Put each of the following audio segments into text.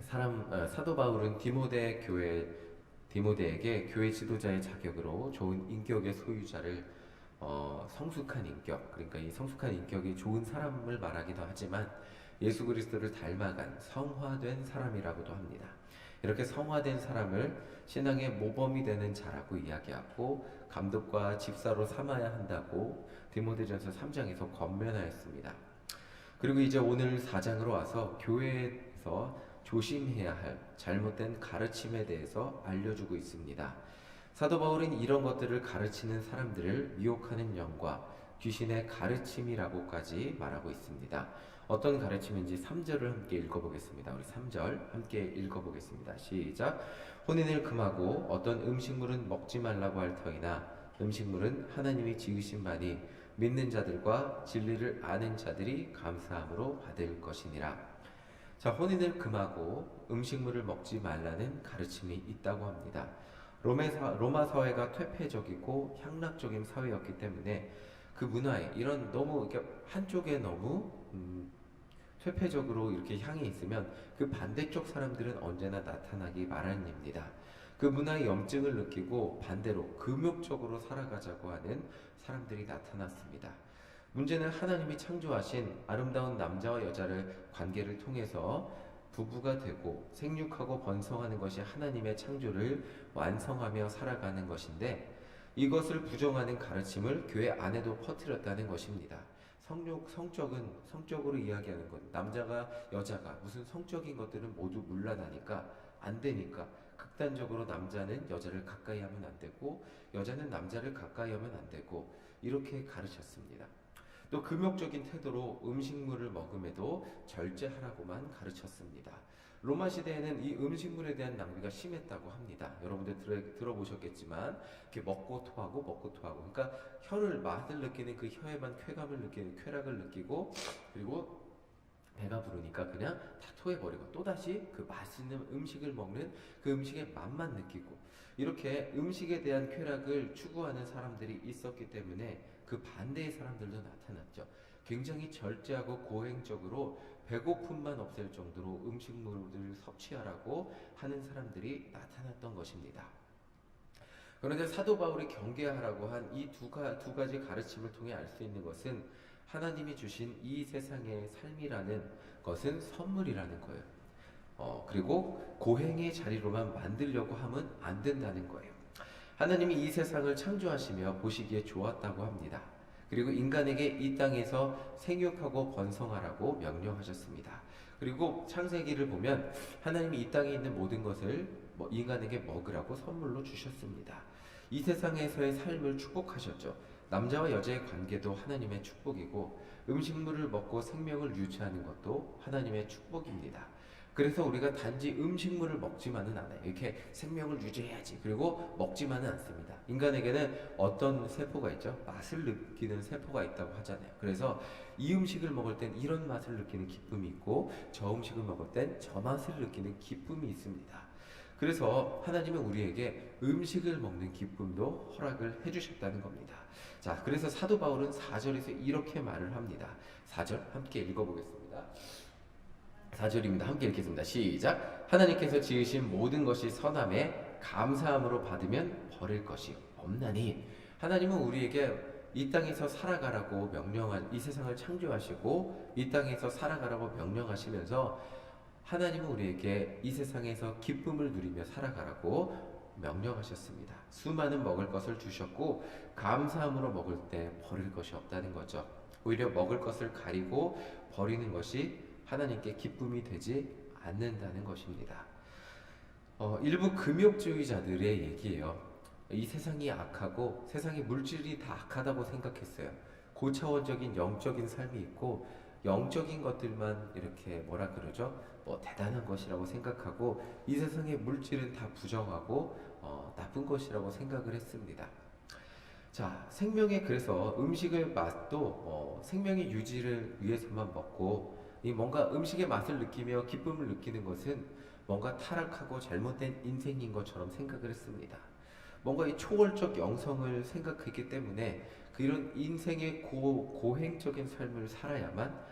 사도 바울은 디모데에게 교회 지도자의 자격으로 좋은 인격의 소유자를 성숙한 인격, 그러니까 이 성숙한 인격이 좋은 사람을 말하기도 하지만 예수 그리스도를 닮아간 성화된 사람이라고도 합니다. 이렇게 성화된 사람을 신앙의 모범이 되는 자라고 이야기하고 감독과 집사로 삼아야 한다고 디모데전서 3장에서 권면하였습니다. 그리고 이제 오늘 4장으로 와서 교회에서 조심해야 할 잘못된 가르침에 대해서 알려주고 있습니다. 사도 바울은 이런 것들을 가르치는 사람들을 미혹하는 영과 귀신의 가르침이라고까지 말하고 있습니다. 어떤 가르침인지 3절을 함께 읽어보겠습니다. 우리 3절 함께 읽어보겠습니다. 시작. 혼인을 금하고 어떤 음식물은 먹지 말라고 할 터이나 음식물은 하나님이 지으신 바니 믿는 자들과 진리를 아는 자들이 감사함으로 받을 것이니라. 자, 혼인을 금하고 음식물을 먹지 말라는 가르침이 있다고 합니다. 로마 사회가 퇴폐적이고 향락적인 사회였기 때문에 그 문화에 이런 너무 이렇게 한쪽에 너무 퇴폐적으로 이렇게 향해 있으면 그 반대쪽 사람들은 언제나 나타나기 마련입니다. 그 문화의 염증을 느끼고 반대로 금욕적으로 살아가자고 하는 사람들이 나타났습니다. 문제는 하나님이 창조하신 아름다운 남자와 여자를 관계를 통해서 부부가 되고 생육하고 번성하는 것이 하나님의 창조를 완성하며 살아가는 것인데 이것을 부정하는 가르침을 교회 안에도 퍼뜨렸다는 것입니다. 성적으로 이야기하는 것, 남자가 여자가 무슨 성적인 것들은 모두 물러나니까 안 되니까 극단적으로 남자는 여자를 가까이 하면 안 되고 여자는 남자를 가까이 하면 안 되고 이렇게 가르쳤습니다. 또 금욕적인 태도로 음식물을 먹음에도 절제하라고만 가르쳤습니다. 로마 시대에는 이 음식물에 대한 낭비가 심했다고 합니다. 여러분들 들어보셨겠지만 이렇게 먹고 토하고 그러니까 맛을 느끼는 그 혀에만 쾌감을 느끼는 쾌락을 느끼고 그리고 배가 부르니까 그냥 다 토해버리고 또다시 그 맛있는 음식을 먹는 그 음식의 맛만 느끼고 이렇게 음식에 대한 쾌락을 추구하는 사람들이 있었기 때문에 그 반대의 사람들도 나타났죠. 굉장히 절제하고 고행적으로 배고픔만 없앨 정도로 음식물을 섭취하라고 하는 사람들이 나타났던 것입니다. 그런데 사도 바울이 경계하라고 한 이 두 가지 가르침을 통해 알 수 있는 것은 하나님이 주신 이 세상의 삶이라는 것은 선물이라는 거예요. 그리고 고행의 자리로만 만들려고 하면 안 된다는 거예요. 하나님이 이 세상을 창조하시며 보시기에 좋았다고 합니다. 그리고 인간에게 이 땅에서 생육하고 번성하라고 명령하셨습니다. 그리고 창세기를 보면 하나님이 이 땅에 있는 모든 것을 인간에게 먹으라고 선물로 주셨습니다. 이 세상에서의 삶을 축복하셨죠. 남자와 여자의 관계도 하나님의 축복이고 음식물을 먹고 생명을 유지하는 것도 하나님의 축복입니다. 그래서 우리가 단지 음식물을 먹지만은 않아요. 이렇게 생명을 유지해야지. 그리고 먹지만은 않습니다. 인간에게는 어떤 세포가 있죠? 맛을 느끼는 세포가 있다고 하잖아요. 그래서 이 음식을 먹을 땐 이런 맛을 느끼는 기쁨이 있고 저 음식을 먹을 땐 저 맛을 느끼는 기쁨이 있습니다. 그래서 하나님은 우리에게 음식을 먹는 기쁨도 허락을 해주셨다는 겁니다. 자, 그래서 사도 바울은 4절에서 이렇게 말을 합니다. 4절 함께 읽어보겠습니다. 4절입니다. 함께 읽겠습니다. 시작. 하나님께서 지으신 모든 것이 선함에 감사함으로 받으면 버릴 것이 없나니. 하나님은 우리에게 이 땅에서 살아가라고 이 세상을 창조하시고 이 땅에서 살아가라고 명령하시면서 하나님은 우리에게 이 세상에서 기쁨을 누리며 살아가라고 명령하셨습니다. 수많은 먹을 것을 주셨고 감사함으로 먹을 때 버릴 것이 없다는 거죠. 오히려 먹을 것을 가리고 버리는 것이 하나님께 기쁨이 되지 않는다는 것입니다. 일부 금욕주의자들의 얘기예요. 이 세상이 악하고 세상의 물질이 다 악하다고 생각했어요. 고차원적인 영적인 삶이 있고 영적인 것들만 이렇게 대단한 것이라고 생각하고 이 세상의 물질은 다 부정하고 나쁜 것이라고 생각을 했습니다. 자, 그래서 음식의 맛도 생명의 유지를 위해서만 먹고 뭔가 음식의 맛을 느끼며 기쁨을 느끼는 것은 뭔가 타락하고 잘못된 인생인 것처럼 생각을 했습니다. 뭔가 이 초월적 영성을 생각했기 때문에 그런 인생의 고행적인 삶을 살아야만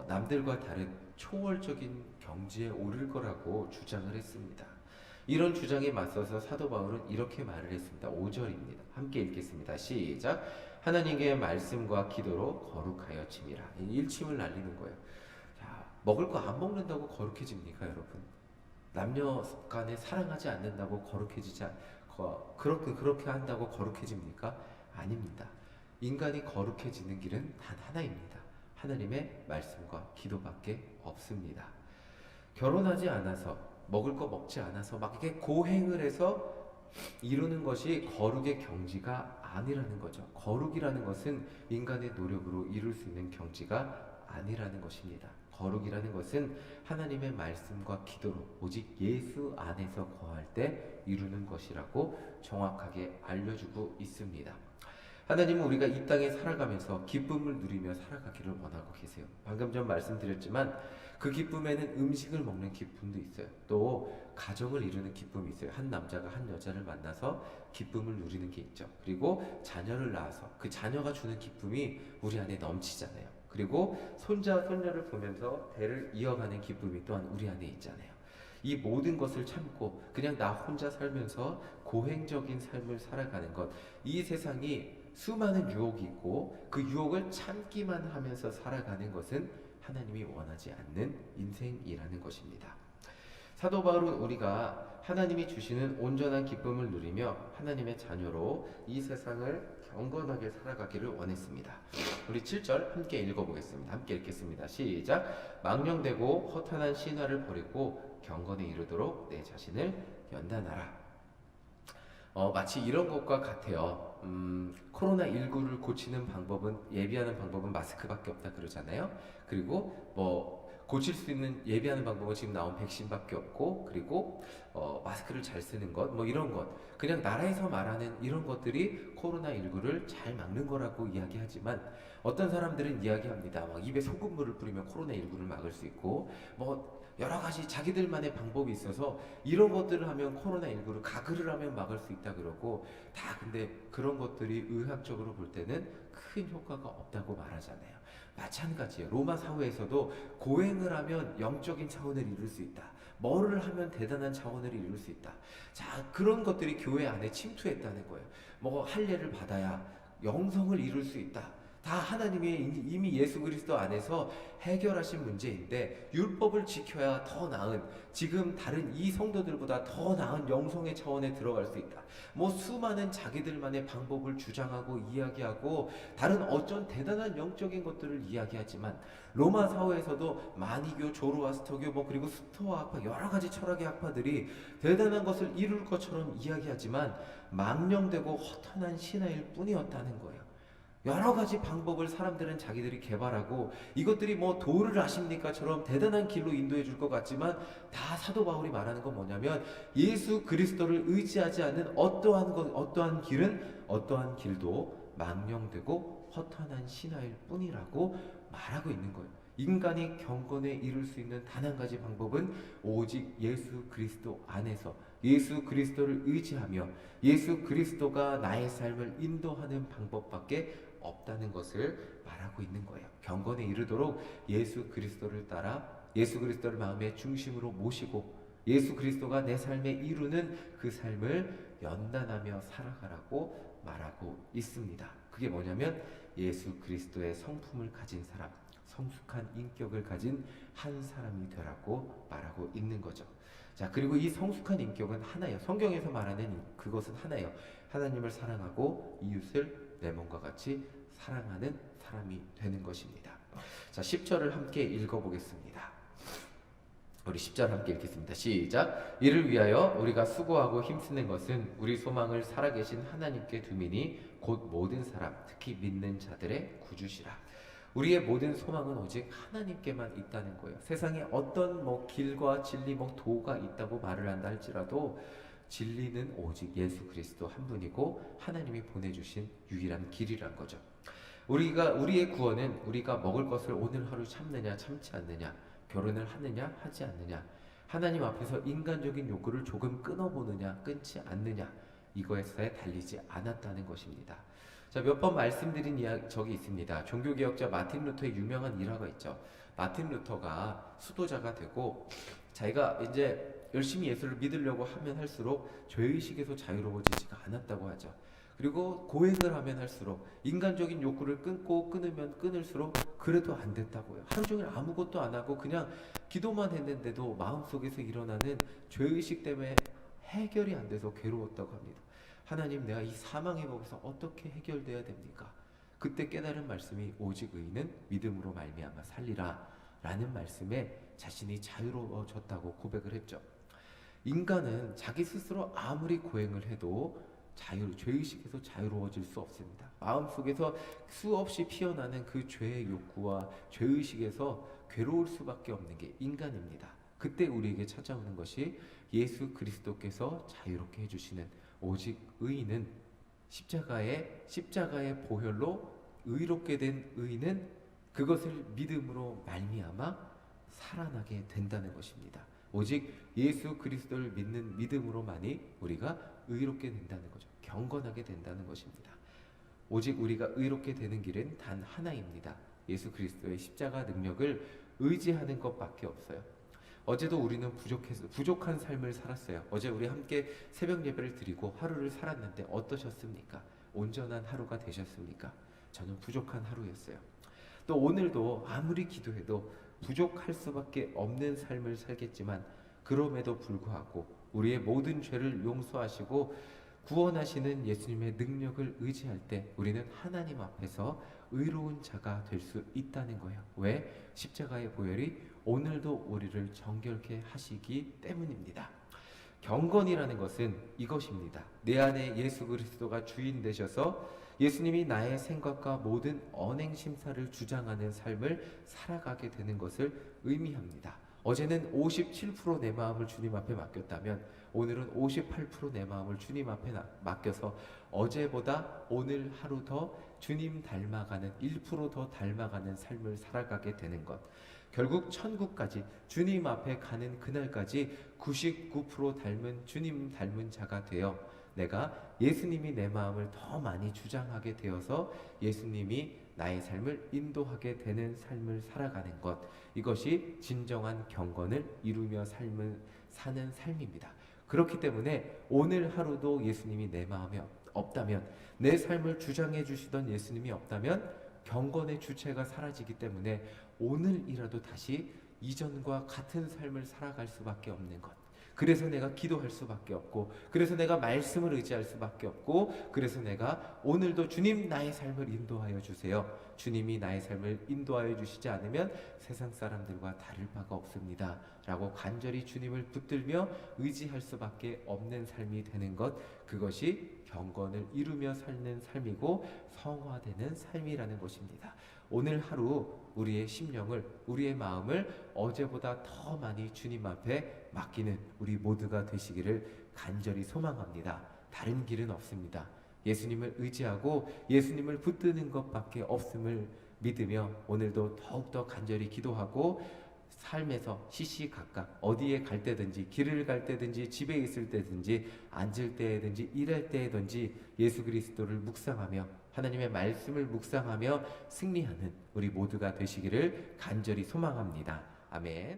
남들과 다른 초월적인 경지에 오를 거라고 주장을 했습니다. 이런 주장에 맞서서 사도 바울은 이렇게 말을 했습니다. 5절입니다. 함께 읽겠습니다. 시작. 하나님의 말씀과 기도로 거룩하여 짐이라. 일침을 날리는 거예요. 자, 먹을 거 안 먹는다고 거룩해집니까, 여러분? 남녀 간에 사랑하지 않는다고 그렇게 한다고 거룩해집니까? 아닙니다. 인간이 거룩해지는 길은 단 하나입니다. 하나님의 말씀과 기도밖에 없습니다. 결혼하지 않아서, 먹을 거 먹지 않아서 막 이렇게 고행을 해서 이루는 것이 거룩의 경지가 아니라는 거죠. 거룩이라는 것은 인간의 노력으로 이룰 수 있는 경지가 아니라는 것입니다. 거룩이라는 것은 하나님의 말씀과 기도로 오직 예수 안에서 거할 때 이루는 것이라고 정확하게 알려주고 있습니다. 하나님은 우리가 이 땅에 살아가면서 기쁨을 누리며 살아가기를 원하고 계세요. 방금 전 말씀드렸지만 그 기쁨에는 음식을 먹는 기쁨도 있어요. 또 가정을 이루는 기쁨이 있어요. 한 남자가 한 여자를 만나서 기쁨을 누리는 게 있죠. 그리고 자녀를 낳아서 그 자녀가 주는 기쁨이 우리 안에 넘치잖아요. 그리고 손자, 손녀를 보면서 대를 이어가는 기쁨이 또한 우리 안에 있잖아요. 이 모든 것을 참고 그냥 나 혼자 살면서 고행적인 삶을 살아가는 것, 이 세상이 수많은 유혹이 있고 그 유혹을 참기만 하면서 살아가는 것은 하나님이 원하지 않는 인생이라는 것입니다. 사도 바울은 우리가 하나님이 주시는 온전한 기쁨을 누리며 하나님의 자녀로 이 세상을 경건하게 살아가기를 원했습니다. 우리 7절 함께 읽어보겠습니다. 함께 읽겠습니다. 시작. 망령되고 허탄한 신화를 버리고 경건에 이르도록 내 자신을 연단하라. 마치 이런 것과 같아요. 코로나19를 고치는 방법은, 예비하는 방법은 마스크밖에 없다 그러잖아요. 그리고 고칠 수 있는 예비하는 방법은 지금 나온 백신밖에 없고, 그리고 마스크를 잘 쓰는 것, 이런 것, 그냥 나라에서 말하는 이런 것들이 코로나19를 잘 막는 거라고 이야기하지만, 어떤 사람들은 이야기합니다. 막 입에 소금물을 뿌리면 코로나19를 막을 수 있고, 여러 가지 자기들만의 방법이 있어서 이런 것들을 하면 코로나19를 가글을 하면 막을 수 있다 그러고, 근데 그런 것들이 의학적으로 볼 때는 큰 효과가 없다고 말하잖아요. 마찬가지예요. 로마 사회에서도 고행을 하면 영적인 차원을 이룰 수 있다. 뭐를 하면 대단한 차원을 이룰 수 있다. 자, 그런 것들이 교회 안에 침투했다는 거예요. 할례를 받아야 영성을 이룰 수 있다. 다 하나님이 이미 예수 그리스도 안에서 해결하신 문제인데, 율법을 지켜야 더 나은, 지금 다른 이 성도들보다 더 나은 영성의 차원에 들어갈 수 있다. 수많은 자기들만의 방법을 주장하고 이야기하고 다른 어쩐 대단한 영적인 것들을 이야기하지만, 로마 사회에서도 마니교, 조로아스터교, 그리고 스토아 학파, 여러 가지 철학의 학파들이 대단한 것을 이룰 것처럼 이야기하지만 망령되고 허탄한 신화일 뿐이었다는 거예요. 여러 가지 방법을 사람들은 자기들이 개발하고, 이것들이 도를 아십니까처럼 대단한 길로 인도해 줄 것 같지만, 다 사도 바울이 말하는 건 뭐냐면, 예수 그리스도를 의지하지 않는 어떠한 길도 망령되고 허탄한 신화일 뿐이라고 말하고 있는 거예요. 인간이 경건에 이룰 수 있는 단 한 가지 방법은 오직 예수 그리스도 안에서 예수 그리스도를 의지하며 예수 그리스도가 나의 삶을 인도하는 방법밖에 없다는 것을 말하고 있는 거예요. 경건에 이르도록 예수 그리스도를 따라 예수 그리스도를 마음의 중심으로 모시고 예수 그리스도가 내 삶에 이루는 그 삶을 연단하며 살아가라고 말하고 있습니다. 그게 뭐냐면 예수 그리스도의 성품을 가진 사람, 성숙한 인격을 가진 한 사람이 되라고 말하고 있는 거죠. 자, 그리고 이 성숙한 인격은 하나예요. 성경에서 말하는 그것은 하나예요. 하나님을 사랑하고 이웃을 내 몸과 같이 사랑하는 사람이 되는 것입니다. 자, 10절을 함께 읽어보겠습니다. 우리 10절 함께 읽겠습니다. 시작. 이를 위하여 우리가 수고하고 힘쓰는 것은 우리 소망을 살아계신 하나님께 두미니 곧 모든 사람, 특히 믿는 자들의 구주시라. 우리의 모든 소망은 오직 하나님께만 있다는 거예요. 세상에 어떤 길과 진리, 도가 있다고 말을 한다 할지라도 진리는 오직 예수 그리스도 한 분이고 하나님이 보내주신 유일한 길이란 거죠. 우리의 구원은 우리가 먹을 것을 오늘 하루 참느냐 참지 않느냐, 결혼을 하느냐 하지 않느냐, 하나님 앞에서 인간적인 욕구를 조금 끊어보느냐 끊지 않느냐, 이거에 달리지 않았다는 것입니다. 자, 자, 몇 번 말씀드린 적이 있습니다. 종교개혁자 마틴 루터의 유명한 일화가 있죠. 마틴 루터가 수도자가 되고 자기가 이제 열심히 예수를 믿으려고 하면 할수록 죄의식에서 자유로워지지가 않았다고 하죠. 그리고 고행을 하면 할수록 인간적인 욕구를 끊으면 끊을수록 그래도 안 됐다고요. 하루 종일 아무것도 안 하고 그냥 기도만 했는데도 마음속에서 일어나는 죄의식 때문에 해결이 안 돼서 괴로웠다고 합니다. 하나님, 내가 이 사망의 법에서 어떻게 해결돼야 됩니까? 그때 깨달은 말씀이 오직 의인은 믿음으로 말미암아 살리라 라는 말씀에 자신이 자유로워졌다고 고백을 했죠. 인간은 자기 스스로 아무리 고행을 해도 죄의식에서 자유로워질 수 없습니다. 마음속에서 수없이 피어나는 그 죄의 욕구와 죄의식에서 괴로울 수밖에 없는 게 인간입니다. 그때 우리에게 찾아오는 것이 예수 그리스도께서 자유롭게 해주시는 오직 의인은 십자가의 보혈로 의롭게 된 의인은 그것을 믿음으로 말미암아 살아나게 된다는 것입니다. 오직 예수 그리스도를 믿는 믿음으로만이 우리가 의롭게 된다는 거죠. 경건하게 된다는 것입니다. 오직 우리가 의롭게 되는 길은 단 하나입니다. 예수 그리스도의 십자가 능력을 의지하는 것밖에 없어요. 어제도 우리는 부족한 삶을 살았어요. 어제 우리 함께 새벽 예배를 드리고 하루를 살았는데 어떠셨습니까? 온전한 하루가 되셨습니까? 저는 부족한 하루였어요. 또 오늘도 아무리 기도해도 부족할 수밖에 없는 삶을 살겠지만 그럼에도 불구하고 우리의 모든 죄를 용서하시고 구원하시는 예수님의 능력을 의지할 때 우리는 하나님 앞에서 의로운 자가 될 수 있다는 거예요. 왜? 십자가의 보혈이 오늘도 우리를 정결케 하시기 때문입니다. 경건이라는 것은 이것입니다. 내 안에 예수 그리스도가 주인 되셔서 예수님이 나의 생각과 모든 언행 심사를 주장하는 삶을 살아가게 되는 것을 의미합니다. 어제는 57% 내 마음을 주님 앞에 맡겼다면 오늘은 58% 내 마음을 주님 앞에 맡겨서 어제보다 오늘 하루 더 주님 닮아가는 1% 더 닮아가는 삶을 살아가게 되는 것. 결국 천국까지 주님 앞에 가는 그날까지 99% 닮은 주님 닮은 자가 되어 내가 예수님이 내 마음을 더 많이 주장하게 되어서 예수님이 나의 삶을 인도하게 되는 삶을 살아가는 것. 이것이 진정한 경건을 이루며 사는 삶입니다. 그렇기 때문에 오늘 하루도 예수님이 내 마음에 없다면, 내 삶을 주장해 주시던 예수님이 없다면 경건의 주체가 사라지기 때문에 오늘이라도 다시 이전과 같은 삶을 살아갈 수밖에 없는 것. 그래서 내가 기도할 수밖에 없고, 그래서 내가 말씀을 의지할 수밖에 없고, 그래서 내가 오늘도 주님 나의 삶을 인도하여 주세요. 주님이 나의 삶을 인도하여 주시지 않으면 세상 사람들과 다를 바가 없습니다 라고 간절히 주님을 붙들며 의지할 수밖에 없는 삶이 되는 것, 그것이 경건을 이루며 사는 삶이고 성화되는 삶이라는 것입니다. 오늘 하루 우리의 심령을, 우리의 마음을 어제보다 더 많이 주님 앞에 맡기는 우리 모두가 되시기를 간절히 소망합니다. 다른 길은 없습니다. 예수님을 의지하고 예수님을 붙드는 것밖에 없음을 믿으며 오늘도 더욱더 간절히 기도하고 삶에서 시시각각 어디에 갈 때든지, 길을 갈 때든지, 집에 있을 때든지, 앉을 때든지, 일할 때든지 예수 그리스도를 묵상하며 하나님의 말씀을 묵상하며 승리하는 우리 모두가 되시기를 간절히 소망합니다. 아멘.